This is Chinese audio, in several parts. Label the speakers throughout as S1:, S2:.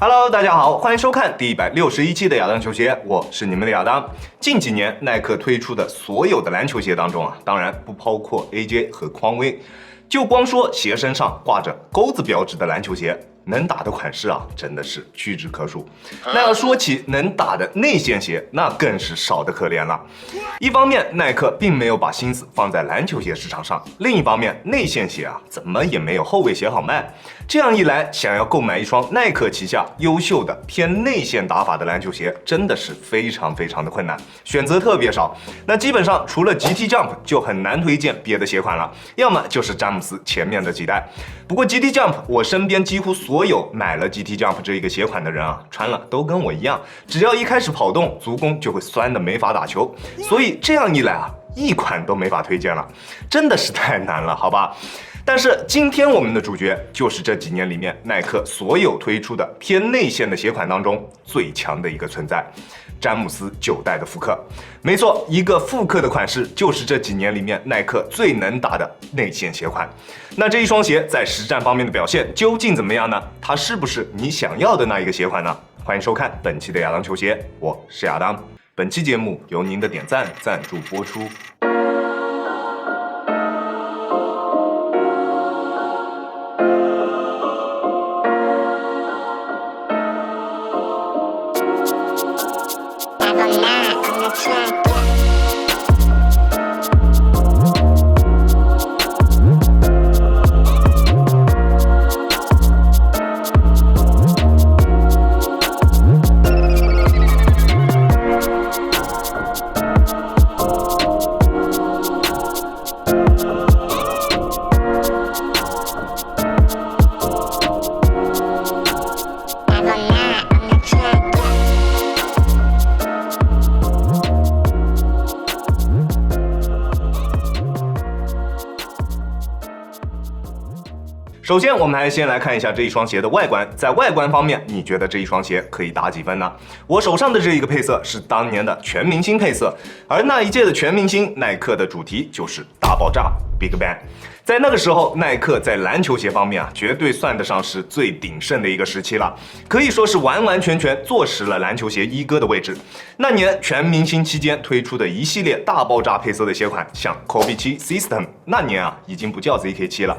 S1: Hello， 大家好，欢迎收看第161期的亚当球鞋，我是你们的亚当。近几年耐克推出的所有的篮球鞋当中啊，当然不包括 AJ 和匡威，就光说鞋身上挂着钩子标志的篮球鞋，能打的款式啊，真的是屈指可数。那要说起能打的内线鞋，那更是少得可怜了。一方面，耐克并没有把心思放在篮球鞋市场上；另一方面，内线鞋啊，怎么也没有后卫鞋好卖。这样一来，想要购买一双耐克旗下优秀的偏内线打法的篮球鞋，真的是非常的困难，选择特别少。那基本上除了 GT Jump 就很难推荐别的鞋款了，要么就是詹姆斯前面的几代。不过 GT Jump 我身边几乎所有买了 GT Jump 这一个鞋款的人啊，穿了都跟我一样，只要一开始跑动，足弓就会酸的没法打球，所以这样一来啊，一款都没法推荐了，真的是太难了，好吧？但是今天我们的主角就是这几年里面耐克所有推出的偏内线的鞋款当中最强的一个存在，詹姆斯9代的复刻。没错，一个复刻的款式就是这几年里面耐克最能打的内线鞋款。那这一双鞋在实战方面的表现究竟怎么样呢？它是不是你想要的那一个鞋款呢？欢迎收看本期的亚当球鞋，我是亚当。本期节目由您的点赞赞助播出。首先，我们还先来看一下这一双鞋的外观。在外观方面，你觉得这一双鞋可以打几分呢？我手上的这一个配色是当年的全明星配色，而那一届的全明星，耐克的主题就是大爆炸 Big Bang。在那个时候，耐克在篮球鞋方面啊，绝对算得上是最鼎盛的一个时期了，可以说是完全坐实了篮球鞋一哥的位置。那年全明星期间推出的一系列大爆炸配色的鞋款，像 Kobe 7 System， 那年啊已经不叫 ZK 7了，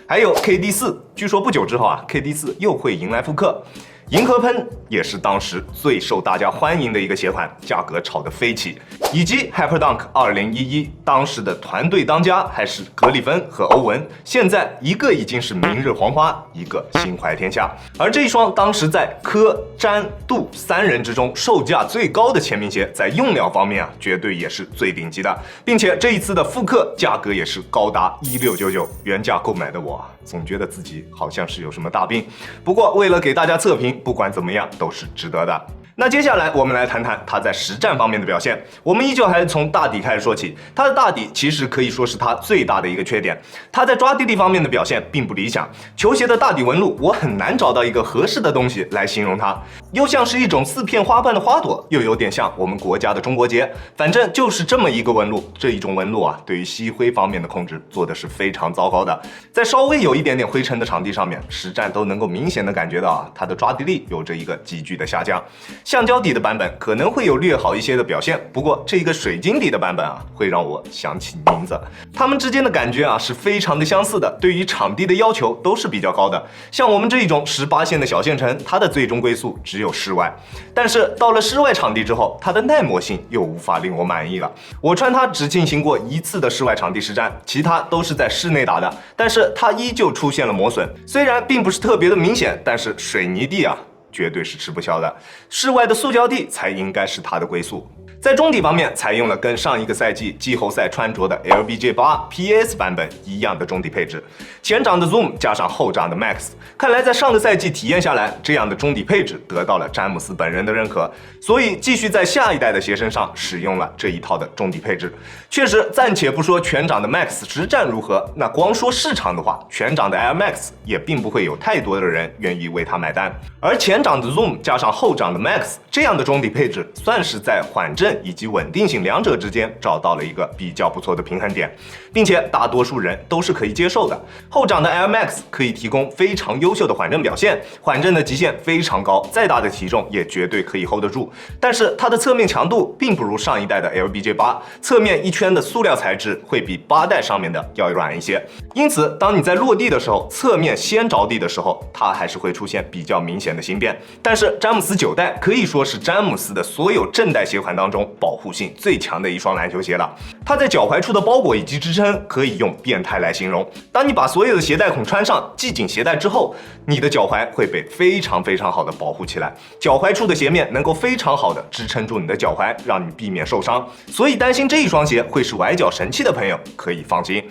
S1: 还有 KD 4，据说不久之后啊 KD 4又会迎来复刻。银河喷也是当时最受大家欢迎的一个鞋款，价格炒得飞起，以及 Hyperdunk 2011，当时的团队当家还是格里芬和欧文，现在一个已经是明日黄花，一个心怀天下。而这一双当时在科、詹、杜3人之中售价最高的签名鞋，在用料方面啊，绝对也是最顶级的，并且这一次的复刻价格也是高达1699，原价购买的我总觉得自己好像是有什么大病，不过为了给大家测评，不管怎么样都是值得的。那接下来我们来谈谈它在实战方面的表现。我们依旧还是从大底开始说起，它的大底其实可以说是它最大的一个缺点，它在抓地力方面的表现并不理想。球鞋的大底纹路，我很难找到一个合适的东西来形容它，又像是一种4片花瓣的花朵，又有点像我们国家的中国结，反正就是这么一个纹路。这一种纹路啊，对于吸灰方面的控制做的是非常糟糕的，在稍微有一点点灰尘的场地上面，实战都能够明显的感觉到啊，它的抓地力有着一个急剧的下降。橡胶底的版本可能会有略好一些的表现，不过这个水晶底的版本啊，会让我想起名字。它们之间的感觉啊是非常的相似的，对于场地的要求都是比较高的。像我们这一种18线的小县城，它的最终归宿只有室外，但是到了室外场地之后，它的耐磨性又无法令我满意了。我穿它只进行过1次的室外场地实战，其他都是在室内打的，但是它依旧出现了磨损，虽然并不是特别的明显，但是水泥地啊绝对是吃不消的，室外的塑胶地才应该是它的归宿。在中底方面，采用了跟上一个赛季季后赛穿着的 LBJ 8 PS 版本一样的中底配置，前掌的 Zoom 加上后掌的 Max， 看来在上个赛季体验下来，这样的中底配置得到了詹姆斯本人的认可，所以继续在下一代的鞋身上使用了这一套的中底配置。确实，暂且不说全掌的 Max 实战如何，那光说市场的话，全掌的 Air Max 也并不会有太多的人愿意为它买单，而前掌的 Zoom 加上后掌的 Max 这样的中底配置，算是在缓震震以及稳定性两者之间找到了一个比较不错的平衡点，并且大多数人都是可以接受的。后掌的 Air Max 可以提供非常优秀的缓震表现，缓震的极限非常高，再大的体重也绝对可以 hold 得住。但是它的侧面强度并不如上一代的 LBJ8，侧面一圈的塑料材质会比8代上面的要软一些，因此当你在落地的时候，侧面先着地的时候，它还是会出现比较明显的形变。但是詹姆斯9代可以说是詹姆斯的所有正代鞋款当中保护性最强的一双篮球鞋了。它在脚踝处的包裹以及支撑可以用变态来形容。当你把所有的鞋带孔穿上，系紧鞋带之后，你的脚踝会被非常好的保护起来，脚踝处的鞋面能够非常好的支撑住你的脚踝，让你避免受伤。所以担心这一双鞋会是崴脚神器的朋友可以放心，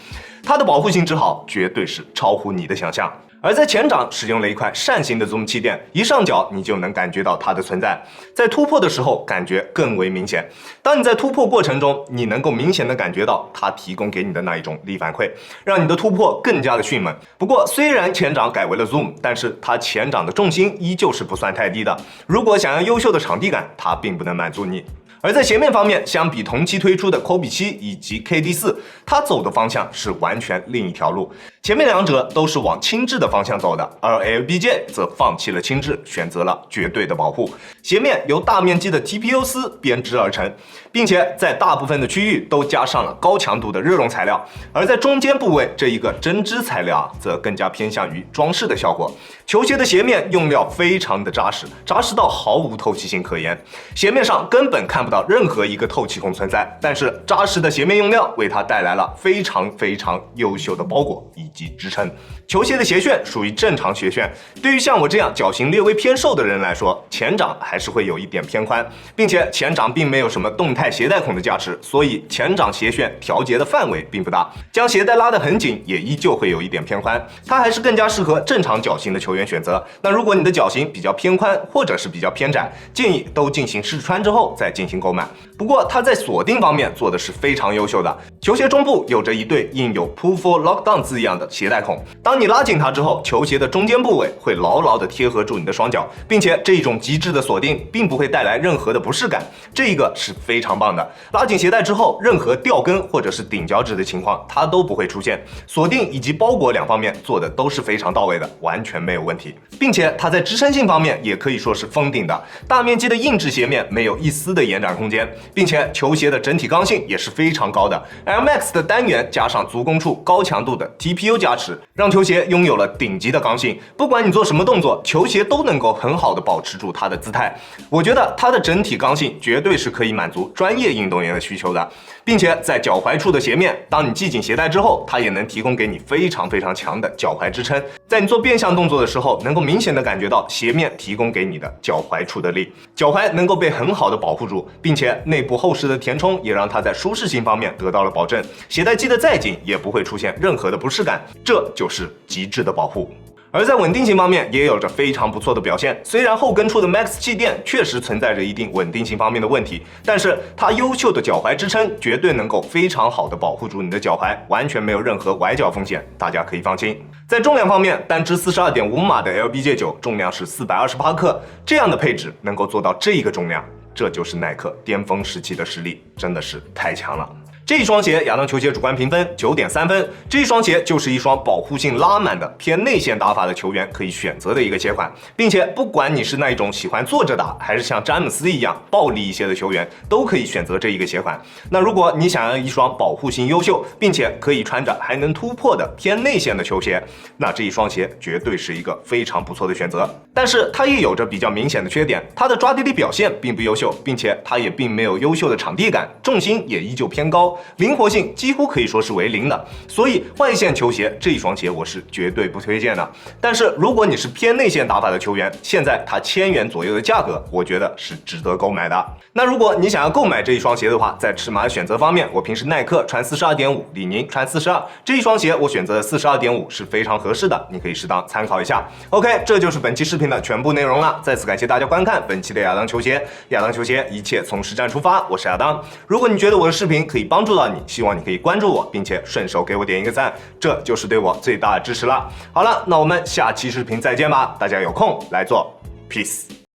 S1: 它的保护性之好绝对是超乎你的想象。而在前掌使用了一块扇形的 Zoom 气垫，一上脚你就能感觉到它的存在，在突破的时候感觉更为明显。当你在突破过程中，你能够明显的感觉到它提供给你的那一种力反馈，让你的突破更加的迅猛。不过虽然前掌改为了 Zoom， 但是它前掌的重心依旧是不算太低的，如果想要优秀的场地感，它并不能满足你。而在鞋面方面，相比同期推出的 Kobe 7以及 KD4， 它走的方向是完全另一条路。前面两者都是往轻质的方向走的，而 LBJ 则放弃了轻质，选择了绝对的保护。鞋面由大面积的 TPU 丝编织而成，并且在大部分的区域都加上了高强度的热熔材料，而在中间部位这一个针织材料则更加偏向于装饰的效果。球鞋的鞋面用料非常的扎实，扎实到毫无透气性可言，鞋面上根本看不到任何一个透气孔存在，但是扎实的鞋面用料为它带来了非常优秀的包裹以及支撑。球鞋的鞋楦属于正常鞋楦，对于像我这样脚型略微偏瘦的人来说，前掌还是会有一点偏宽，并且前掌并没有什么动态鞋带孔的加持，所以前掌鞋楦调节的范围并不大，将鞋带拉得很紧也依旧会有一点偏宽，它还是更加适合正常脚型的球员选择。那如果你的脚型比较偏宽或者是比较偏窄，建议都进行试穿之后再进行购买。不过它在锁定方面做的是非常优秀的，球鞋中部有着一对印有 Pull for Lockdown 字样的鞋带孔，当你拉紧它之后，球鞋的中间部位会牢牢的贴合住你的双脚，并且这种极致的锁定并不会带来任何的不适感，这一个是非常棒的。拉紧鞋带之后，任何掉跟或者是顶脚趾的情况它都不会出现，锁定以及包裹两方面做的都是非常到位的，完全没有问题。并且它在支撑性方面也可以说是封顶的，大面积的硬质鞋面没有一丝的延展空间，并且球鞋的整体刚性也是非常高的。Air Max 的单元加上足弓处高强度的 TPU 加持，让球鞋拥有了顶级的刚性，不管你做什么动作，球鞋都能够很好的保持住它的姿态。我觉得它的整体刚性绝对是可以满足专业运动员的需求的，并且在脚踝处的鞋面，当你系紧鞋带之后，它也能提供给你非常强的脚踝支撑，在你做变向动作的时候，能够明显的感觉到鞋面提供给你的脚踝处的力，脚踝能够被很好的保护住，并且内部厚实的填充也让它在舒适性方面得到了保证，鞋带系得再紧也不会出现任何的不适感，这就是极致的保护。而在稳定性方面也有着非常不错的表现，虽然后跟处的 Max 气垫确实存在着一定稳定性方面的问题，但是它优秀的脚踝支撑绝对能够非常好的保护住你的脚踝，完全没有任何崴脚风险，大家可以放心。在重量方面，单支 42.5 码的 LBJ9 重量是428克，这样的配置能够做到这一个重量，这就是耐克巅峰时期的实力，真的是太强了。这一双鞋亚当球鞋主观评分 9.3 分，这一双鞋就是一双保护性拉满的偏内线打法的球员可以选择的一个鞋款，并且不管你是那一种喜欢坐着打，还是像詹姆斯一样暴力一些的球员，都可以选择这一个鞋款。那如果你想要一双保护性优秀，并且可以穿着还能突破的偏内线的球鞋，那这一双鞋绝对是一个非常不错的选择。但是它也有着比较明显的缺点，它的抓地力表现并不优秀，并且它也并没有优秀的场地感，重心也依旧偏高，灵活性几乎可以说是为零的，所以外线球鞋这一双鞋我是绝对不推荐的。但是如果你是偏内线打法的球员，现在它1000元左右的价格，我觉得是值得购买的。那如果你想要购买这一双鞋的话，在尺码的选择方面，我平时耐克穿 42.5， 李宁穿42，这一双鞋我选择的 42.5 是非常合适的，你可以适当参考一下。OK， 这就是本期视频的全部内容了。再次感谢大家观看本期的亚当球鞋，亚当球鞋一切从实战出发，我是亚当。如果你觉得我的视频可以帮助到你，希望你可以关注我，并且顺手给我点一个赞，这就是对我最大的支持了。好了，那我们下期视频再见吧，大家有空来做 Peace。